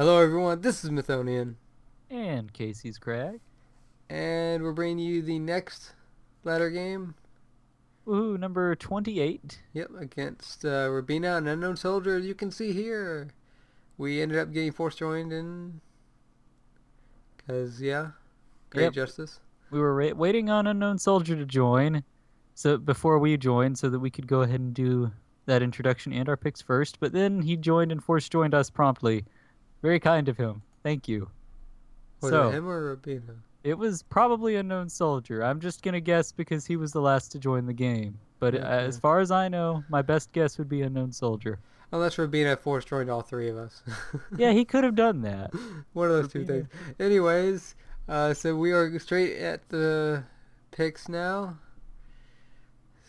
Hello, everyone. This is Mythonian, And Casey's Crag. and we're bringing you the next ladder game. Woohoo, number 28. Yep, against Ribena and Unknownsoldier. As you can see here, we ended up getting force joined in, cause great Yep, justice. we were waiting on Unknownsoldier to join, so before we joined, so that we could go ahead and do that introduction and our picks first. But then he joined and force joined us promptly. Very kind of him. Thank you. Was it So him or Ribena? it was probably Unknownsoldier. I'm just gonna guess because he was the last to join the game. But as Okay, far as I know, my best guess would be Unknownsoldier. unless Ribena force joined all three of us. Yeah, he could have done that. One of those two things. Rubina. Anyways, so we are straight at the picks now.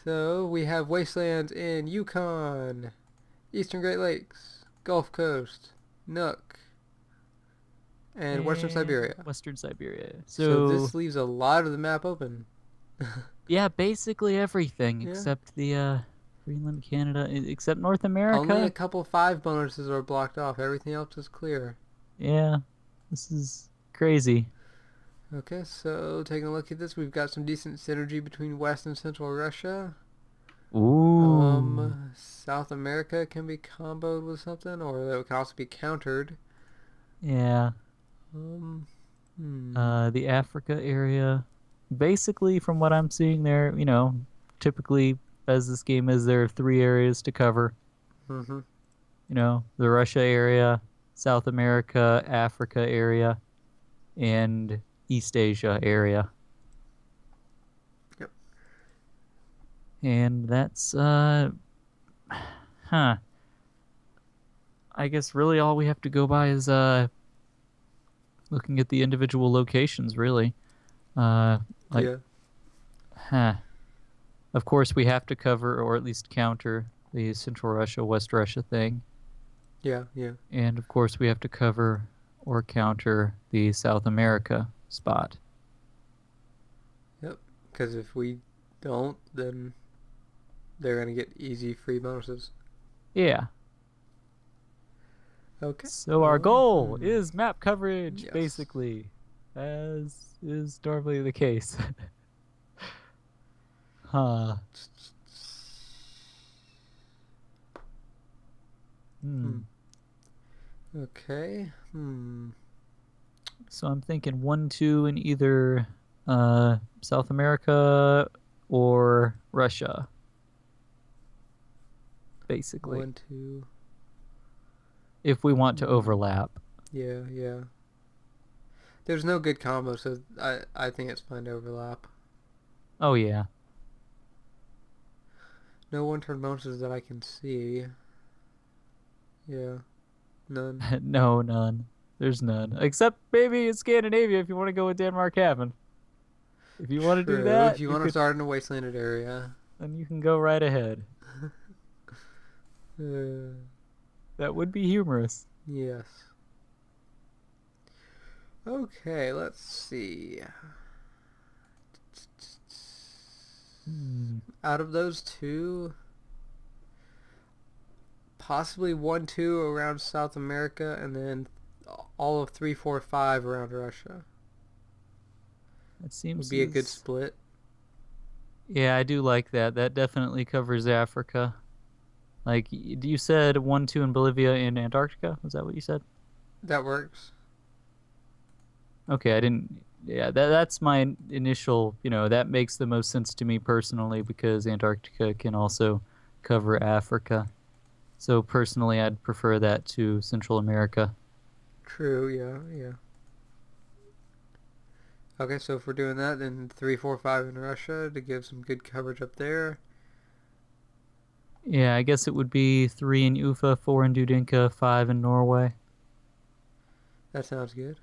So we have wastelands in Yukon, Eastern Great Lakes, Gulf Coast, Nook, and Western And Siberia. Western Siberia. So So this leaves a lot of the map open. yeah, basically everything Yeah. except the Greenland, Canada, except North Only a America. couple five bonuses are blocked off. Everything else is clear. Yeah, this is crazy. Okay, so taking a look at this, we've got some decent synergy between West and Central Russia. Ooh. South America can be comboed with something, or it can also be countered. Yeah. Um, hmm. The Africa area. Basically, from what I'm seeing there, typically as this game is, there are three areas to cover. Mm-hmm. The Russia area, South America, Africa area, and East Asia area. Yep. And that's huh. I guess really all we have to go by is looking at the individual locations really. Uh like Yeah. huh. Of course we have to cover or at least counter the Central Russia, West Russia thing. Yeah. Yeah. And of course we have to cover or counter the South America spot. Yep. Because if we don't, then they're gonna get easy free bonuses. Yeah. Okay. So our goal Hmm. is map coverage, Yes. basically, as is normally the case. Huh. Hmm. Hmm. Okay. Hmm. So I'm thinking 1-2 in either South America or Russia, basically, One, two. if we want to Hmm. overlap. Yeah. Yeah. There's no good combo, so I think it's fine to overlap. Oh yeah. No one-turn bonuses that I can see. Yeah. None. No, none. There's none. Except maybe in Scandinavia if you want to go with Denmark having. If you want to do True. If that, you you want to could start in a wastelanded area. then you can go right ahead. Uh, That would be humorous. yes. Okay. Let's see. Hmm. Out of those two, possibly 1, 2 around South America, and then all of 3, 4, 5 around Russia That would seems be a good as split. yeah, I do like that. That definitely covers Africa. Like you said 1-2 in Bolivia and Antarctica. Was that what you said? That works. Okay, I didn't. Yeah, that's my initial. That makes the most sense to me personally because Antarctica can also cover Africa. So personally, I'd prefer that to Central America. True. Yeah. Yeah. Okay, so if we're doing that, then 3, 4, 5 in Russia to give some good coverage up there. Yeah, I guess it would be 3 in Ufa, 4 in Dudinka, 5 in Norway. That sounds good.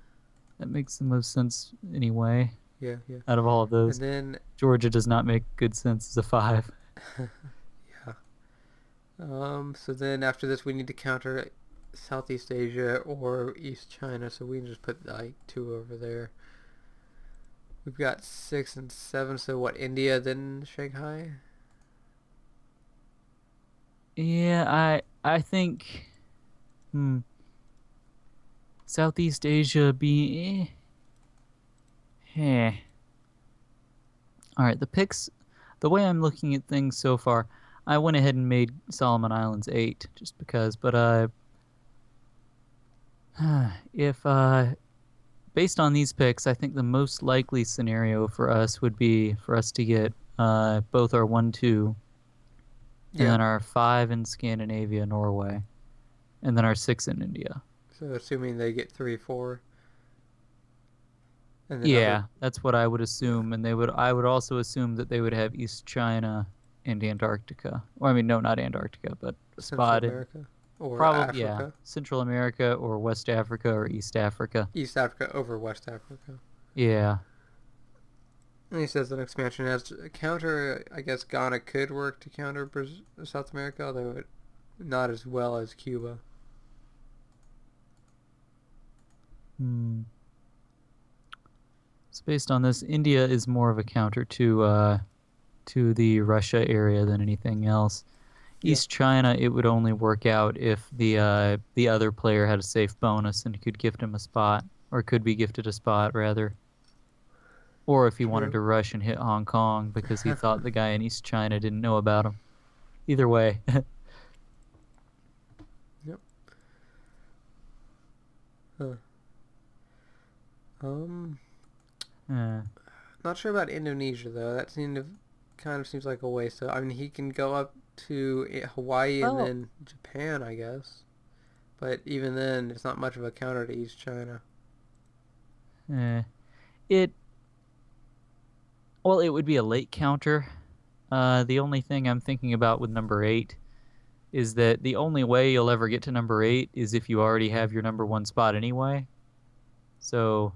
That makes the most sense anyway. Yeah. Yeah. Out of all of And those, then Georgia does not make good sense as a 5. yeah. So then after this, we need to counter Southeast Asia or East China. So we can just put like two over there. We've got 6 and 7. So what? India, then Shanghai. Yeah, I think. Hmm. Southeast Asia be All right, the picks. The way I'm looking at things so far, I went ahead and made Solomon Islands 8 just because. But if based on these picks, I think the most likely scenario for us would be for us to get both our 1-2, and Yeah. then our 5 in Scandinavia, Norway, and then our 6 in India. So assuming they get 3, 4, and then other. Yeah, that's what I would Yeah. assume, and I would also assume that they would have East China and Antarctica. Or I mean, no, not Antarctica, but a Central spot in America or probably, yeah, Africa. Central America or West Africa or East Africa. East Africa over West Africa. Yeah. And he says an expansion has a counter. I guess Ghana could work to counter South America, although not as well as Cuba. Hmm. So based on this, India is more of a counter to the Russia area than anything else. Yeah. East China, it would only work out if the other player had a safe bonus and could gift him a spot, or could be gifted a spot rather. Or if he wanted True. to rush and hit Hong Kong because he thought the guy in East China didn't know about him. Either way. Yep. Huh. Um. uh, Not sure about Indonesia though. That kind of seems like a waste. So, I mean, he can go up to Hawaii and well, then Japan, I guess. But even then, it's not much of a counter to East China. eh, it it would be a late counter. The only thing I'm thinking about with number 8 is that the only way you'll ever get to number 8 is if you already have your number 1 spot anyway. So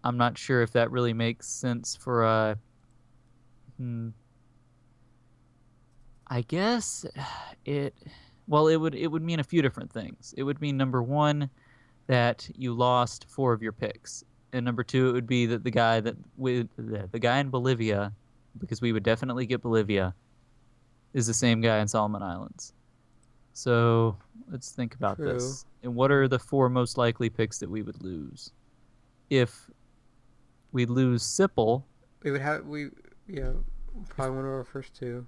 I'm not sure if that really makes sense for I guess it it would mean a few different things. It would mean number 1 that you lost 4 of your picks. And number 2 it would be that the guy in Bolivia, because we would definitely get Bolivia, is the same guy in Solomon Islands. So let's think about True. this. And what are the 4 most likely picks that we would lose? If we lose Sipple, Yeah, if probably one of our first two.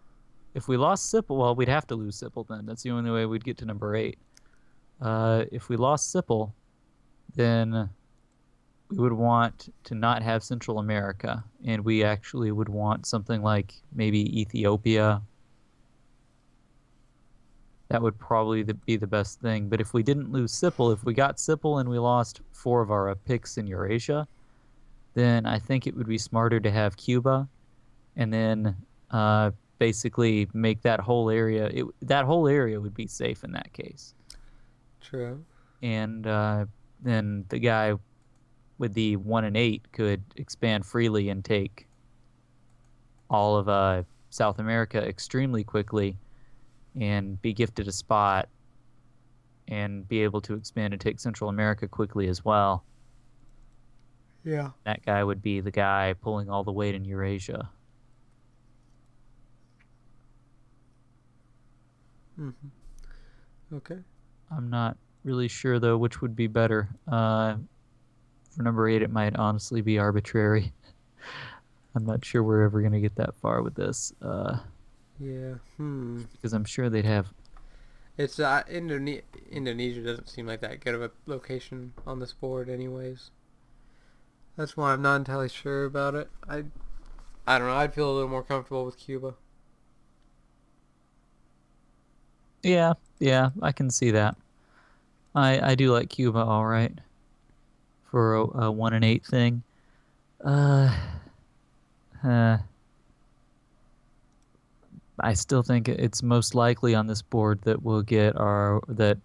if we lost Sipple, well, we'd have to lose Sipple then. That's the only way we'd get to number 8. If we lost Sipple, then we would want to not have Central America, and we actually would want something like maybe Ethiopia. That would probably be the best thing. But if we didn't lose Sipple, if we got Sipple and we lost 4 of our picks in Eurasia, then I think it would be smarter to have Cuba, and then basically make that whole area. That whole area would be safe in that case. True. And then the guy with the 1 and 8 could expand freely and take all of South America extremely quickly and be gifted a spot and be able to expand and take Central America quickly as well. Yeah. That guy would be the guy pulling all the weight in Eurasia. Okay. I'm not really sure, though, which would be better. For number 8, it might honestly be arbitrary. I'm not sure we're ever going to get that far with this. Yeah. Because I'm sure they'd have. It's Indonesia doesn't seem like that good of a location on this board, anyways. That's why I'm not entirely sure about it. I don't know. I'd feel a little more comfortable with Cuba. Yeah, I can see that. I do like Cuba, all right, for a 1 and 8 thing. Uh, uh, I still think it's most likely on this board that that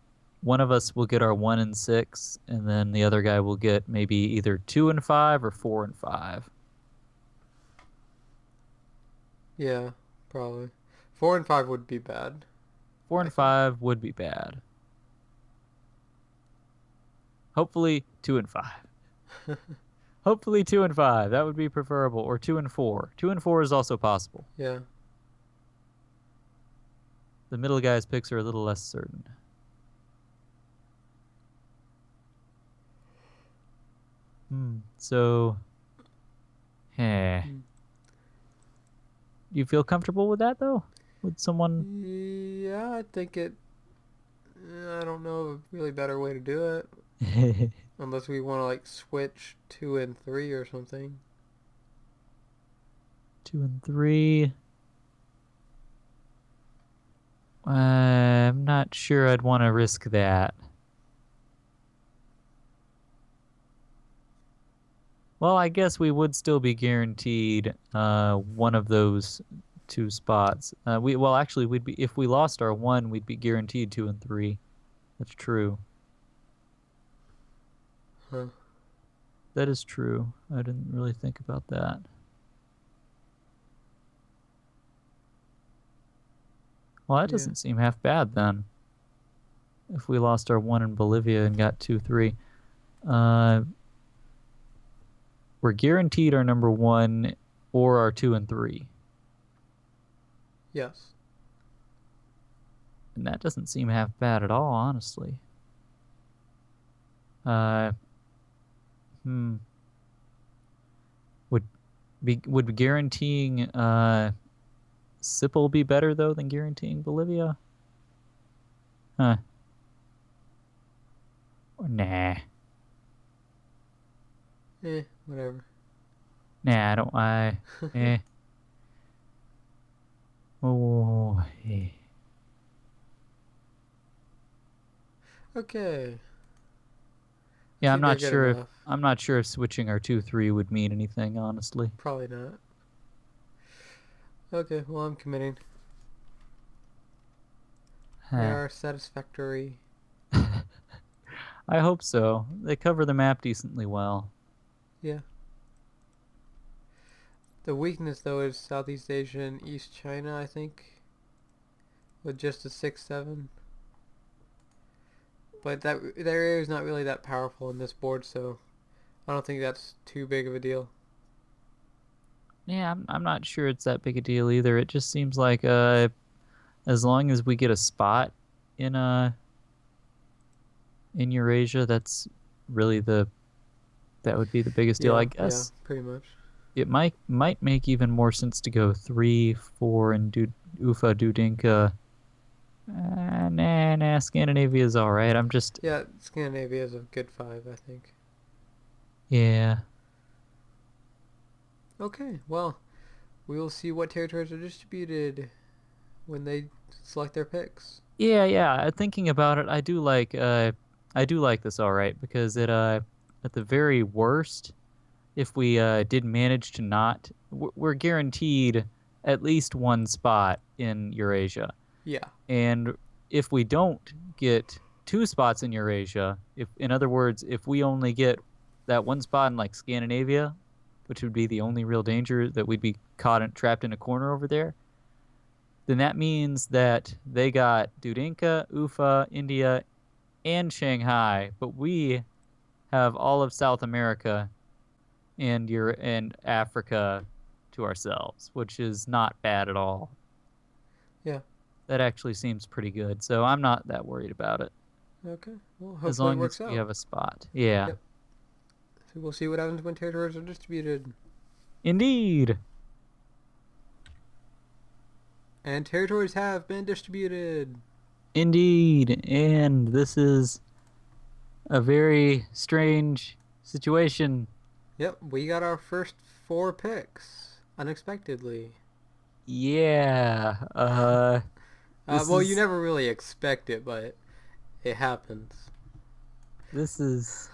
one of us will get our 1 and 6, and then the other guy will get maybe either 2 and 5 or 4 and 5. Yeah, probably. 4 and 5 would be bad. 4 and 5 would be bad. Hopefully 2 and 5. Hopefully 2 and 5. That would be preferable. Or 2 and 4. 2 and 4 is also possible. Yeah. The middle guy's picks are a little less certain. So, eh. Hmm. Do you feel comfortable with that though? With someone? Yeah, I think it. I don't know of a really better way to do it, 2 unless we want to like switch 2 and 3 or something. and 3. I'm not sure I'd want to risk that. Well, I guess we would still be guaranteed one of those 2 spots. Actually we'd be if we lost our one, we'd be guaranteed 2 and 3. That's true. Huh? That is true. I didn't really think about that. Well, that Yeah. doesn't seem half bad then. If we lost our one in Bolivia and got 2-3, uh, we're guaranteed our number one or our 2 and 3, Yes. and that doesn't seem half bad at all, honestly. Uh, hmm. Would guaranteeing Sipple be better though than guaranteeing Bolivia? Huh? Or nah. Whatever. Nah, I don't. Eh. Oh. Eh. Okay. I Yeah, think they're good enough. I'm not sure if switching our 2-3 would mean anything, honestly. Probably not. Okay, well, I'm committing. They Huh. are satisfactory. I hope so. They cover the map decently well. Yeah. The weakness, though, is Southeast Asia and East China, I think, with just a 6-7. But that area is not really that powerful in this board, so I don't think that's too big of a deal. Yeah, I'm not sure it's that big a deal either. It just seems like as long as we get a spot in in Eurasia, that's really that would be the biggest deal. I Yeah, guess pretty much. it might make even more sense to go 3-4 and do Ufa Dudinka. Nah, Scandinavia is all right. I'm just Yeah, Scandinavia is a good 5, I think. yeah. Okay, well, we will see what territories are distributed when they select their picks. Yeah. Thinking about it, I do like this all right because it at the very worst, if we did manage to not, we're guaranteed at least one spot in Eurasia. Yeah. And if we don't get 2 spots in Eurasia, if in other words, if we only get that one spot in like Scandinavia, which would be the only real danger that we'd be trapped in a corner over there, then that means that they got Dudinka, Ufa, India, and Shanghai, but we have all of South America and Africa to ourselves, which is not bad at all. Yeah. That actually seems pretty good, so I'm not that worried about it Okay. Well, as hopefully it long as works we out. have a spot. Yeah, Yep. So we'll see what happens when territories are distributed. indeed. And territories have been distributed. Indeed, and this is a very strange situation. Yep, we got our first 4 picks unexpectedly. Yeah, this Well, you is never really expect it, but it happens. this is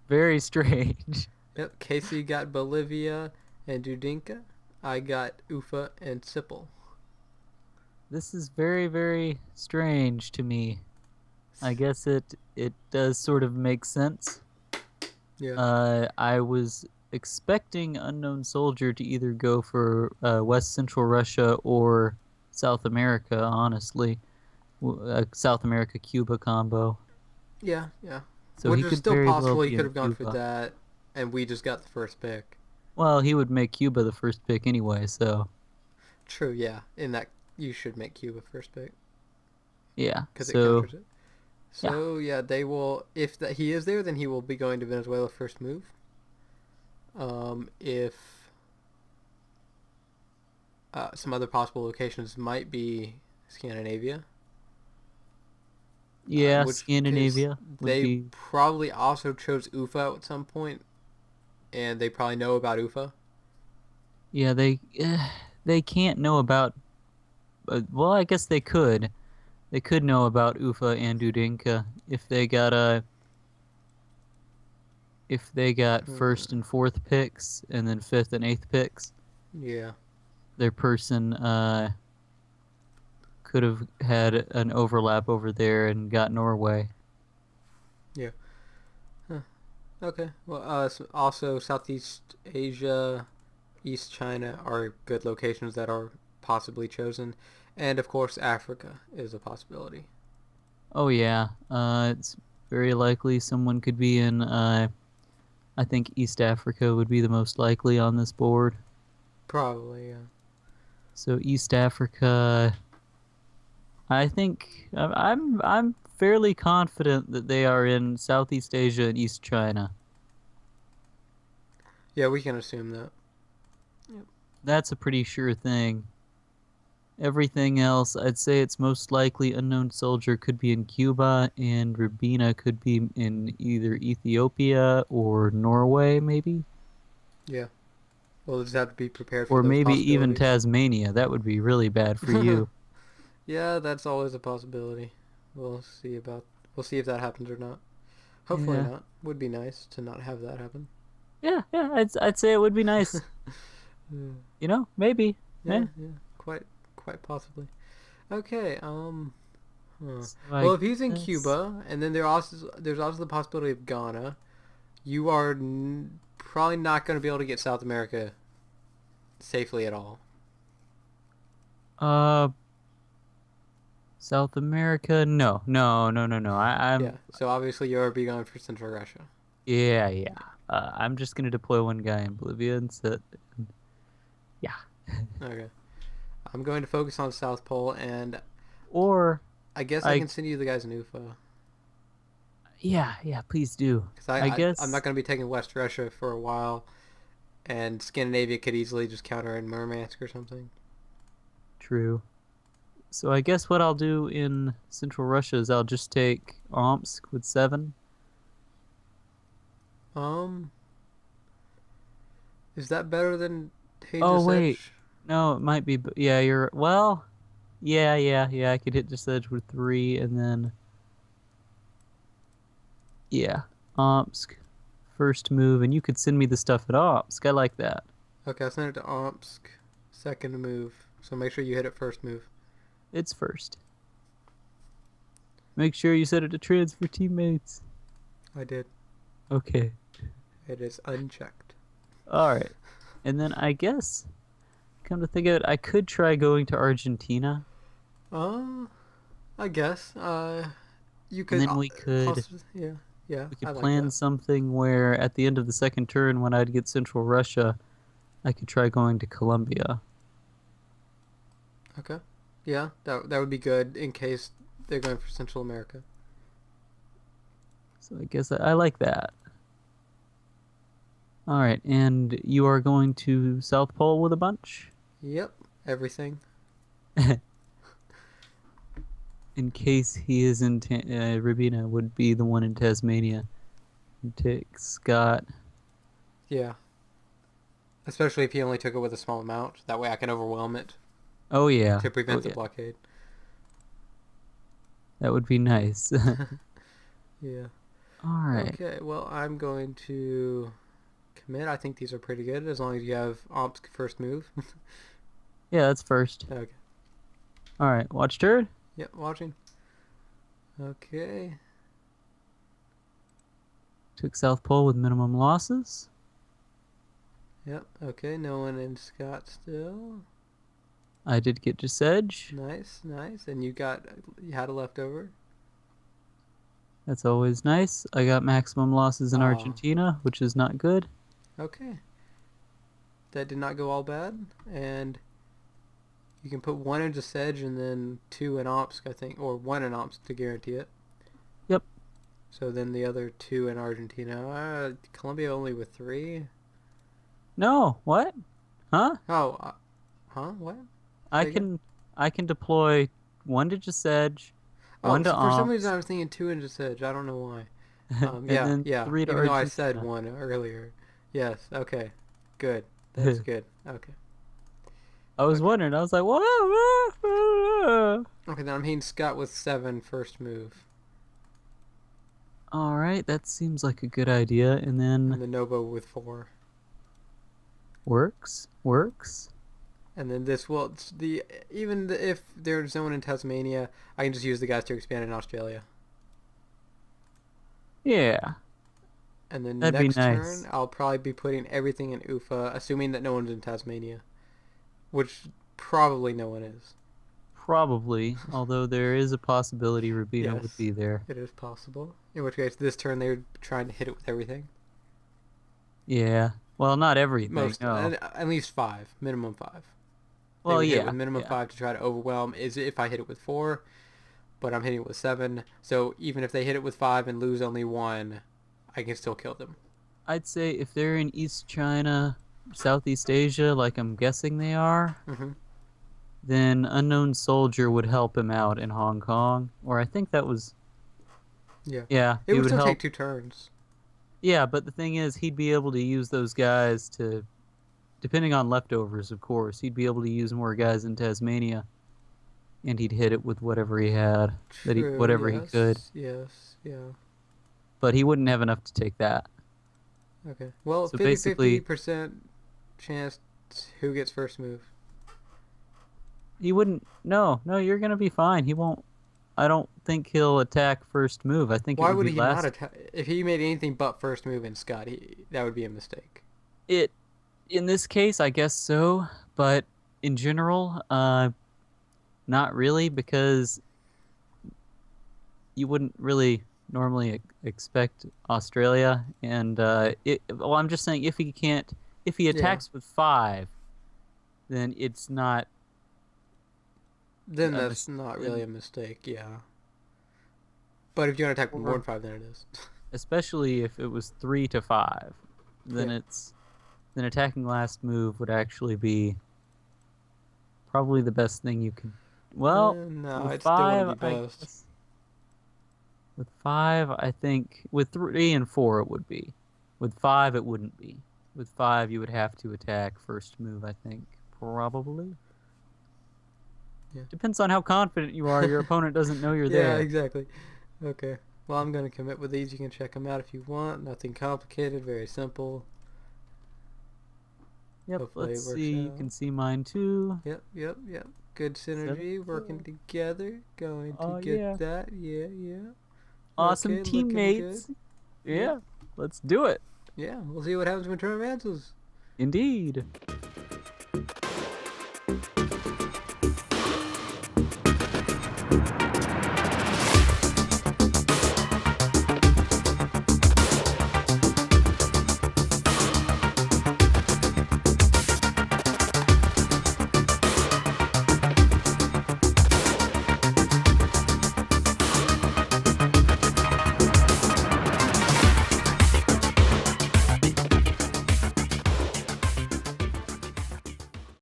very strange. Yep, Casey got Bolivia and Dudinka. I got Ufa and Sipple. This is very, very strange to me. I guess it does sort of make sense. Yeah. I was expecting Unknown Soldier to either go for West Central Russia or South America, honestly. South America Cuba combo. Yeah. So Which he is could still very well possible. He be could in have gone for Cuba. that, and we just got the first pick. Well, he would make Cuba the first pick anyway, so True, yeah. In that, you should make Cuba first pick yeah. because it So counters it. yeah. So yeah, they will. If that he is there, then he will be going to Venezuela first move. if some other possible locations might be Scandinavia, Yeah, which because Scandinavia would they be. probably also chose Ufa at some point, and they probably know about Ufa. Yeah, they can't know about. Well, I guess they could. They could know about Ufa and Dudinka if they got first and fourth picks and then fifth and eighth picks. Yeah. Their person could have had an overlap over there and got Norway. Yeah. Huh. Okay. Well, also Southeast Asia, East China are good locations that are possibly chosen, and of course Africa is a possibility. Oh yeah, it's very likely someone could be in. I think East Africa would be the most likely on this board. Probably, yeah. So East Africa, I think I'm fairly confident that they are in Southeast Asia and East China. Yeah, we can assume that. Yep. That's a pretty sure thing. Everything else, I'd say it's most likely Unknownsoldier could be in Cuba and Ribena could be in either Ethiopia or Norway, maybe. Yeah. We'll just have to be prepared for Or those maybe even possibilities. Tasmania. That would be really bad for you. Yeah, that's always a possibility. We'll see about. We'll see if that happens or not. Hopefully Yeah. not. Would be nice to not have that happen. Yeah, I'd say it would be nice. Yeah, Maybe. yeah, yeah. Quite possibly. Okay. Huh. So Well, I if he's in guess. Cuba, and then there's also the possibility of Ghana, you are probably not going to be able to get South America safely at all. Uh, South America? No, no, no, no, no. I'm. Yeah. So obviously you're be going for Central Russia. Yeah. I'm just gonna deploy one guy in Bolivia and sit. Yeah. Okay. I'm going to focus on South Pole, and Or I guess I I. can send you the guys in UFO. Yeah. Please do. Because I I'm not guess. going to be taking West Russia for a while, and Scandinavia could easily just counter in Murmansk or something. True. So I guess what I'll do in Central Russia is I'll just take Omsk with 7. Um, is that better than Oh Dangerous wait, Edge? no, it might be. Yeah, you're. Well, yeah. I could hit just Edge with 3, and then yeah, Omsk first move, and you could send me the stuff at Omsk. I like that. Okay, I sent it to Omsk. Second move. So make sure you hit it first move. It's first. Make sure you set it to transfer teammates. I did. Okay. It is unchecked. All right. And then I guess, come to think of it, I could try going to Argentina, Uh, I guess. You and could then we could possibly. Yeah, yeah. we I could like plan that. something where at the end of the second turn, when I'd get Central Russia, I could try going to Colombia. Okay. Yeah, that would be good in case they're going for Central America. So I guess I like that. All right, and you are going to South Pole with a bunch? Yep. Everything. In case he is in Ribena would be the one in Tasmania. Take Scott. Yeah. Especially if he only took it with a small amount. That way I can overwhelm it Oh yeah. to Oh prevent the yeah. blockade. That would be nice. Yeah. All right. Okay, well, I'm going to commit. I think these are pretty good as long as you have Omsk first move. Yeah, that's first. Okay. All right. Watch turn. Yep, watching. Okay. Took South Pole with minimum losses. Yep, okay. No one in Scott still. I did get just Edge. Nice, nice. And you had a leftover. That's always nice. I got maximum losses in Ah, Argentina, which is not good. okay. That did not go all bad. And you can put one into Sedge and then two in Omsk, I think, or one in Omsk to guarantee it. Yep. So then the other two in Argentina. Colombia only with 3. No, what? Huh? Oh, huh? What? I Say again? can I can deploy one to Sedge, Oh, one to so for some reason Omps, I was thinking 2 into Sedge. I don't know why. and Yeah, then yeah. three to Even though I said Argentina. one earlier. Yes. Okay. Good. That's good. Okay. I was Okay. wondering. I was like, whoa. Okay. Then I'm hitting Scott with 7 first move, All right, that seems like a good idea. And then and the Novo with 4, works. and then this will if there's no one in Tasmania, I can just use the guys to expand in Australia. Yeah, And then that'd be next turn, nice. I'll probably be putting everything in UFA, assuming that no one's in Tasmania, which probably no one is. Probably, although there is a possibility Ribena would Yes, be there. it is possible. In which case, this turn they're trying to hit it with everything. Yeah. Well, not everything. Most, No. at least 5, minimum 5. They Well, would hit it with yeah, minimum yeah. 5 to try to overwhelm. Is if I hit it with 4, but I'm hitting it with 7. So even if they hit it with 5 and lose only 1, I can still kill them. I'd say if they're in East China, Southeast Asia, like I'm guessing they are, Hmm. then Unknown Soldier would help him out in Hong Kong. Or I think that was, Yeah, yeah, it he would would still take help. 2 turns. Yeah, but the thing is, he'd be able to use those guys to, depending on leftovers, of course, he'd be able to use more guys in Tasmania, and he'd hit it with whatever he had, True. whatever he could. Yes. Yes. Yeah. But he wouldn't have enough to take that. Okay. Well, So 50 basically, 50% chance who gets first move. he wouldn't. No, no, you're gonna be fine. He won't. I don't think he'll attack first move. I think it Why would would be he not last. attack? If he made anything but first move in Scott, that would be a mistake. It in this case, I guess so, but in general, not really because you wouldn't really normally expect Australia. And well, I'm just saying if he Yeah. attacks with 5, then it's not Then a that's mis- not really then a mistake. Yeah. But if you want to attack with more than or 5, then it is. especially if it was 3 to 5, then Yeah. then attacking last move would actually be probably the best thing you could. Well, No, with it still wouldn't be 5, I best. guess. With 5, I think with 3 and 4 it would be. With 5, it wouldn't be. With 5, you would have to attack first move. I think probably Yeah. depends on how confident you are. Your opponent doesn't know you're Yeah, there. exactly. Okay. Well, I'm going to commit with these. You can check them out if you want. Nothing complicated, very simple. Yep. Hopefully Let's it works see. You out. can see mine too. Yep, yep, yep. Good synergy, working 7-4. together. Going to Oh get yeah. that. Yeah, yeah. Awesome Okay, looking good. teammates. Yep. Yeah. Let's do it. Yeah, we'll see what happens when turn advances. Indeed.